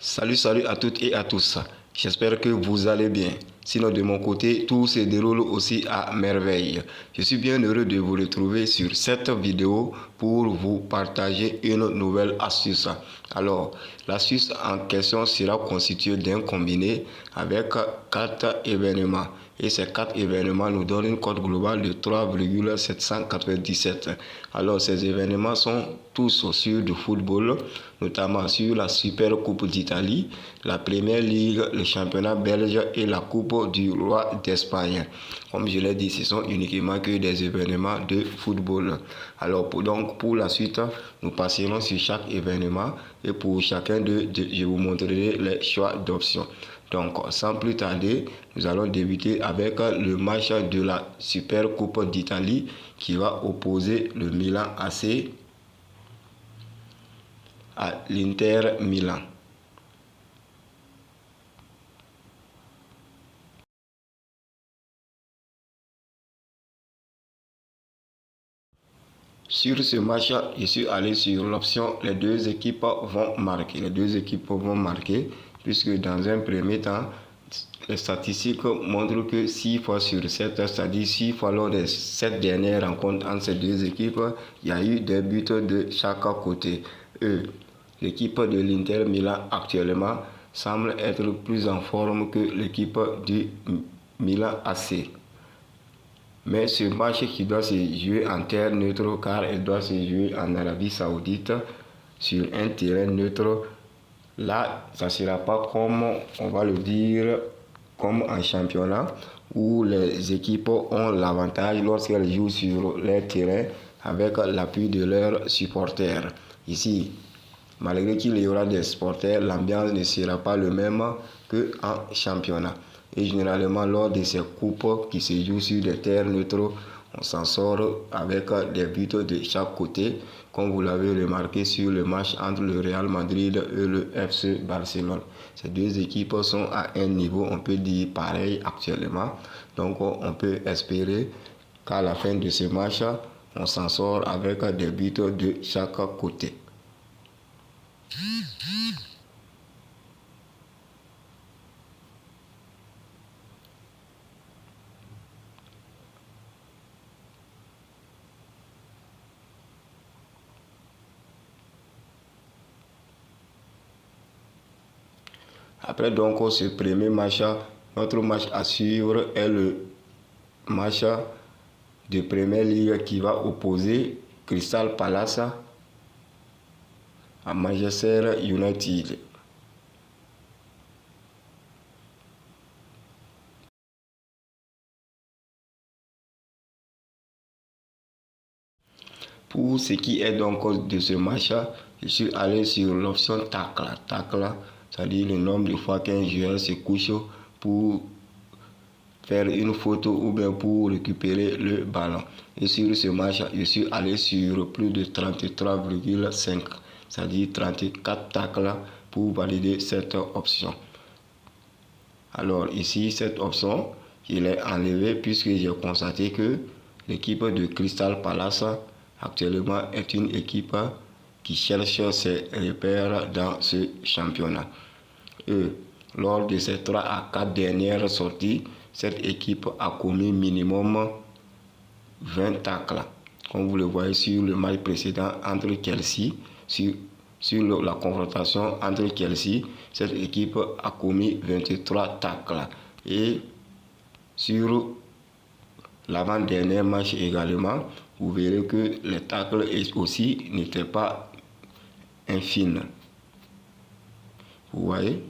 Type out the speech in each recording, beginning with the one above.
Salut à toutes et à tous. J'espère que vous allez bien. Sinon, de mon côté, tout se déroule aussi à merveille. Je suis bien heureux de vous retrouver sur cette vidéo pour vous partager une nouvelle astuce. Alors, l'astuce en question sera constituée d'un combiné avec 4 événements. Et ces 4 événements nous donnent une cote globale de 3,797. Alors, ces événements sont tous sur du football, notamment sur la Super Coupe d'Italie, la Première Ligue, le championnat belge et la Coupe du Roi d'Espagne. Comme je l'ai dit, ce sont uniquement que des événements de football. Alors, pour la suite, nous passerons sur chaque événement et pour chacun d'eux, je vous montrerai les choix d'options. Donc, sans plus tarder, nous allons débuter avec le match de la Super Coupe d'Italie qui va opposer le Milan AC à l'Inter Milan. Sur ce match, je suis allé sur l'option les deux équipes vont marquer. Les deux équipes vont marquer puisque dans un premier temps, les statistiques montrent que 6 fois sur 7, c'est-à-dire 6 fois lors des 7 dernières rencontres entre ces deux équipes, il y a eu des buts de chaque côté. L'équipe de l'Inter Milan actuellement semble être plus en forme que l'équipe du Milan AC. Mais ce match qui doit se jouer en terre neutre, car elle doit se jouer en Arabie Saoudite sur un terrain neutre, là, ça ne sera pas comme, on va le dire, comme en championnat, où les équipes ont l'avantage lorsqu'elles jouent sur leur terrain avec l'appui de leurs supporters. Ici, malgré qu'il y aura des supporters, l'ambiance ne sera pas le même qu'en championnat. Et généralement, lors de ces coupes qui se jouent sur des terres neutres, on s'en sort avec des buts de chaque côté, comme vous l'avez remarqué sur le match entre le Real Madrid et le FC Barcelone. Ces deux équipes sont à un niveau, on peut dire, pareil actuellement. Donc, on peut espérer qu'à la fin de ce match, on s'en sort avec des buts de chaque côté. Après donc ce premier match, notre match à suivre est le match de Première Ligue qui va opposer Crystal Palace à Manchester United. Pour ce qui est donc de ce match, je suis allé sur l'option tacle. Tacle, c'est-à-dire le nombre de fois qu'un joueur se couche pour faire une photo ou bien pour récupérer le ballon. Et sur ce match, je suis allé sur plus de 33,5, c'est-à-dire 34 tacles pour valider cette option. Alors ici, cette option, je l'ai enlevée puisque j'ai constaté que l'équipe de Crystal Palace actuellement est une équipe qui cherche ses repères dans ce championnat. Lors de ces 3 à 4 dernières sorties, cette équipe a commis minimum 20 tacles. Comme vous le voyez sur le match précédent entre Chelsea, sur la confrontation entre Chelsea, cette équipe a commis 23 tacles. Et sur l'avant-dernier match également, vous verrez que les tacles aussi n'étaient pas infimes. Vous voyez,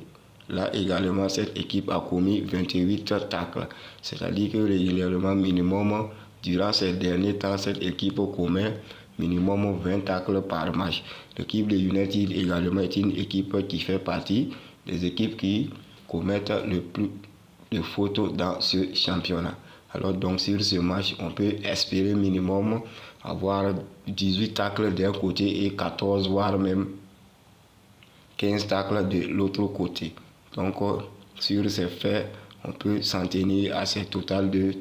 là également, cette équipe a commis 28 tacles. C'est-à-dire que régulièrement, minimum, durant ces derniers temps, cette équipe commet minimum 20 tacles par match. L'équipe de United également est une équipe qui fait partie des équipes qui commettent le plus de fautes dans ce championnat. Alors donc sur ce match, on peut espérer minimum avoir 18 tacles d'un côté et 14 voire même 15 tacles de l'autre côté. Donc sur ces faits, on peut s'en tenir à ce total de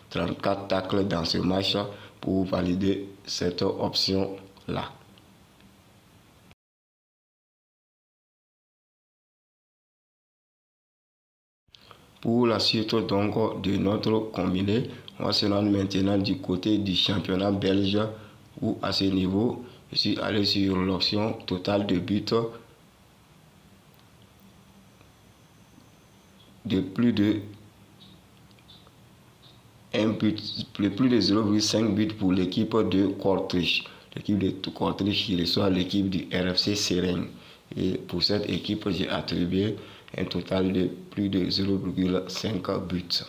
34 tacles dans ce match pour valider cette option là. Pour la suite donc de notre combiné, on va se rendre maintenant du côté du championnat belge où à ce niveau, je suis allé sur l'option totale de buts de plus de 1 but, plus de 0,5 buts pour l'équipe de Kortrijk. L'équipe de Kortrijk qui reçoit l'équipe du RFC Seren. Et pour cette équipe, j'ai attribué un total de plus de 0,5 buts.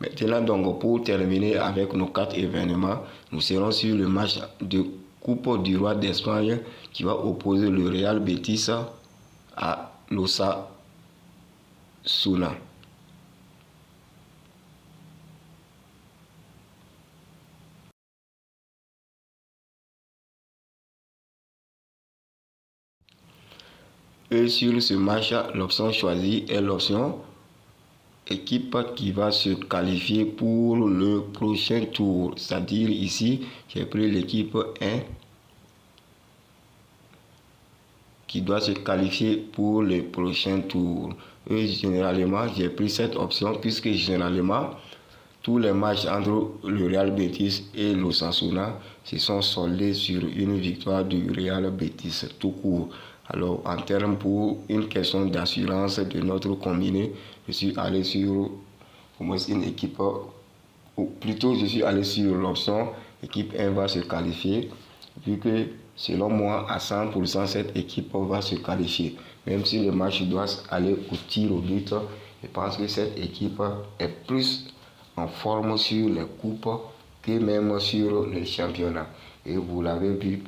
Maintenant, donc, pour terminer avec nos 4 événements, nous serons sur le match de Coupe du Roi d'Espagne qui va opposer le Real Betis à l'Osasuna. Et sur ce match, l'option choisie est l'option équipe qui va se qualifier pour le prochain tour. C'est-à-dire ici, j'ai pris l'équipe 1 qui doit se qualifier pour le prochain tour. Et généralement, j'ai pris cette option puisque généralement, tous les matchs entre le Real Betis et l'Osasuna se sont soldés sur une victoire du Real Betis tout court. Alors, en termes pour une question d'assurance de notre combiné, je suis allé sur au moins une équipe, ou plutôt je suis allé sur l'option équipe 1 va se qualifier, vu que selon moi, à 100%, cette équipe va se qualifier. Même si le match doit aller au tir au but, je pense que cette équipe est plus en forme sur les coupes que même sur le championnat. Et vous l'avez vu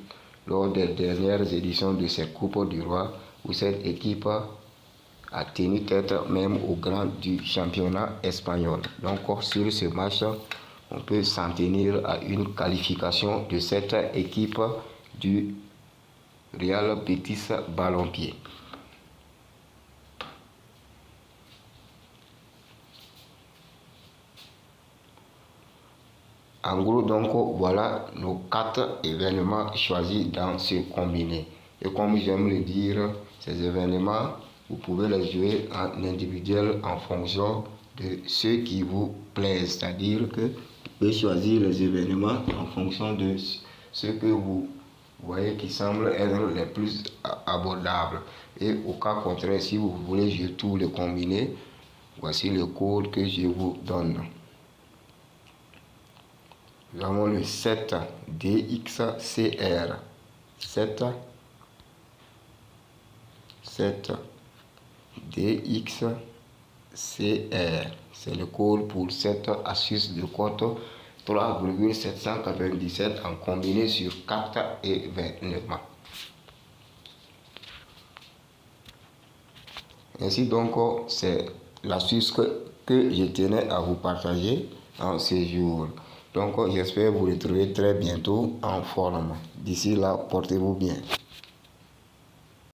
lors des dernières éditions de ces Coupes du Roi, où cette équipe a tenu tête même au grand du championnat espagnol. Donc sur ce match, on peut s'en tenir à une qualification de cette équipe du Real Betis Ballon-Pied. En gros, donc, voilà nos 4 événements choisis dans ce combiné. Et comme j'aime le dire, ces événements, vous pouvez les jouer en individuel en fonction de ce qui vous plaît. C'est-à-dire que vous pouvez choisir les événements en fonction de ce que vous voyez qui semble être les plus abordables. Et au cas contraire, si vous voulez jouer tous les combinés, voici le code que je vous donne. Nous avons le 7 DXCR. 7 DXCR. C'est le code pour cette astuce de compte 3,797 en combiné sur 4 événements. Ainsi donc, c'est l'astuce que je tenais à vous partager en ce jour. Donc, j'espère vous retrouver très bientôt en forme. D'ici là, portez-vous bien.